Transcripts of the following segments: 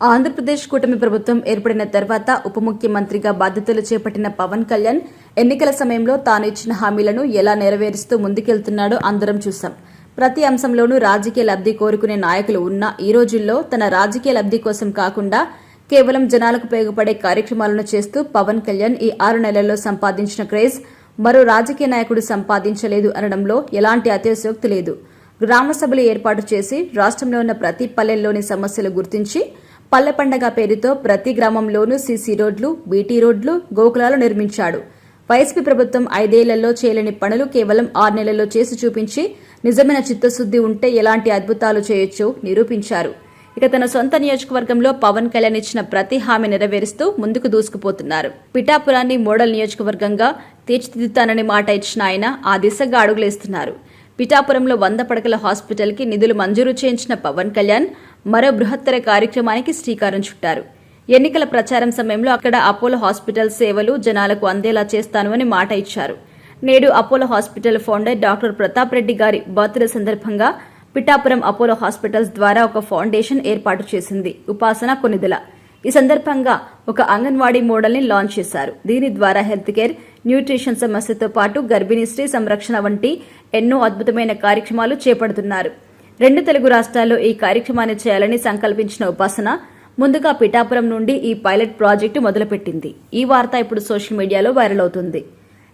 ఆంధ్రప్రదేశ్ కూటమి ప్రభుత్వం ఏర్పడిన తర్వాత ఉప ముఖ్యమంత్రిగా బాధ్యతలు చేపట్టిన పవన్ కళ్యాణ్ ఎన్నికల సమయంలో తాను ఇచ్చిన హామీలను ఎలా నెరవేరుస్తూ ముందుకెళ్తున్నాడో అందరం చూశాం. ప్రతి అంశంలోనూ రాజకీయ లబ్ధి కోరుకునే నాయకులు ఉన్న ఈ రోజుల్లో తన రాజకీయ లబ్ధి కోసం కాకుండా కేవలం జనాలకు ఉపయోగపడే కార్యక్రమాలను చేస్తూ పవన్ కళ్యాణ్ ఈ 6 నెలల్లో సంపాదించిన క్రేజ్ మరో రాజకీయ నాయకుడు సంపాదించలేదు అనడంలో ఎలాంటి అతిశయోక్తి లేదు. గ్రామ సభలు ఏర్పాటు చేసి రాష్ట్రంలో ఉన్న ప్రతి పల్లెల్లోని సమస్యలు గుర్తించి పల్లె పండగ పేరుతో ప్రతి గ్రామంలోనూ సీసీ రోడ్లు, బీటీ రోడ్లు, గోకులాలు నిర్మించాడు. వైసీపీ ప్రభుత్వం 5 ఏళ్లలో చేయలేని పనులు కేవలం 6 నెలల్లో చేసి చూపించి నిజమైన చిత్తశుద్ది ఉంటే ఎలాంటి అద్భుతాలు చేయొచ్చో నిరూపించారు. ఇక తన సొంత నియోజకవర్గంలో పవన్ కళ్యాణ్ ఇచ్చిన ప్రతి హామీ నెరవేరుస్తూ ముందుకు దూసుకుపోతున్నారు. పిఠాపురాన్ని మోడల్ నియోజకవర్గంగా తీర్చిదిద్దుతానని మాట ఇచ్చిన ఆయన ఆ దిశగా అడుగులేస్తున్నారు. పిఠాపురంలో 100 పడకల హాస్పిటల్ కి నిధులు మంజూరు చేయించిన పవన్ కళ్యాణ్ మరో బృహత్తర కార్యక్రమానికి శ్రీకారం చుట్టారు. ఎన్నికల ప్రచారం సమయంలో అక్కడ అపోలో హాస్పిటల్ సేవలు జనాలకు అందేలా చేస్తాను అని మాట ఇచ్చారు. నేడు Apollo hospital founder doctor Pratap Reddy గారి బర్త్డే సందర్భంగా పిఠాపురం అపోలో హాస్పిటల్స్ ద్వారా ఒక ఫౌండేషన్ ఏర్పాటు చేసింది ఉపాసన కొనిదెల. ఈ సందర్భంగా ఒక అంగన్వాడీ మోడల్ ని లాంచ్ చేశారు. దీని ద్వారా హెల్త్ కేర్, న్యూట్రిషన్ సమస్యతో పాటు గర్భిణీ స్త్రీ సంరక్షణ వంటి ఎన్నో అద్భుతమైన కార్యక్రమాలు చేపడుతున్నారు. 2 తెలుగు రాష్ట్రాల్లో ఈ కార్యక్రమాన్ని చేయాలని సంకల్పించిన ఉపాసన ముందుగా పిఠాపురం నుండి ఈ పైలట్ ప్రాజెక్టు మొదలుపెట్టింది. ఈ వార్త ఇప్పుడు సోషల్ మీడియాలో వైరల్ అవుతుంది.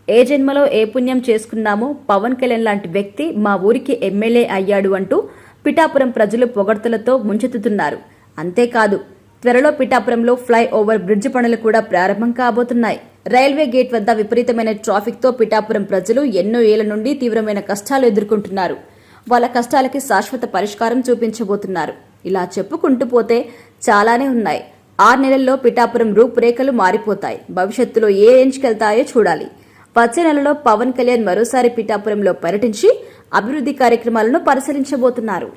ఏ జన్మలో ఏ పుణ్యం చేసుకున్నామో పవన్ కళ్యాణ్ లాంటి వ్యక్తి మా ఊరికి ఎమ్మెల్యే అయ్యాడు అంటూ పిఠాపురం ప్రజలు పొగడ్తలతో ముంచెత్తుతున్నారు. అంతేకాదు, త్వరలో పిఠాపురంలో ఫ్లై ఓవర్ బ్రిడ్జ్ పనులు కూడా ప్రారంభం కాబోతున్నాయి. రైల్వే గేట్ వద్ద విపరీతమైన ట్రాఫిక్ తో పిఠాపురం ప్రజలు ఎన్నో ఏళ్ల నుండి తీవ్రమైన కష్టాలు ఎదుర్కొంటున్నారు. వాళ్ళ కష్టాలకి శాశ్వత పరిష్కారం చూపించబోతున్నారు. ఇలా చెప్పుకుంటూ పోతే చాలానే ఉన్నాయి. 6 నెలల్లో పిఠాపురం రూపురేఖలు మారిపోతాయి. భవిష్యత్తులో ఏ రేంజ్కెళ్తాయో చూడాలి. వచ్చే నెలలో పవన్ కళ్యాణ్ మరోసారి పిఠాపురంలో పర్యటించి అభివృద్ధి కార్యక్రమాలను పరిశీలించబోతున్నారు.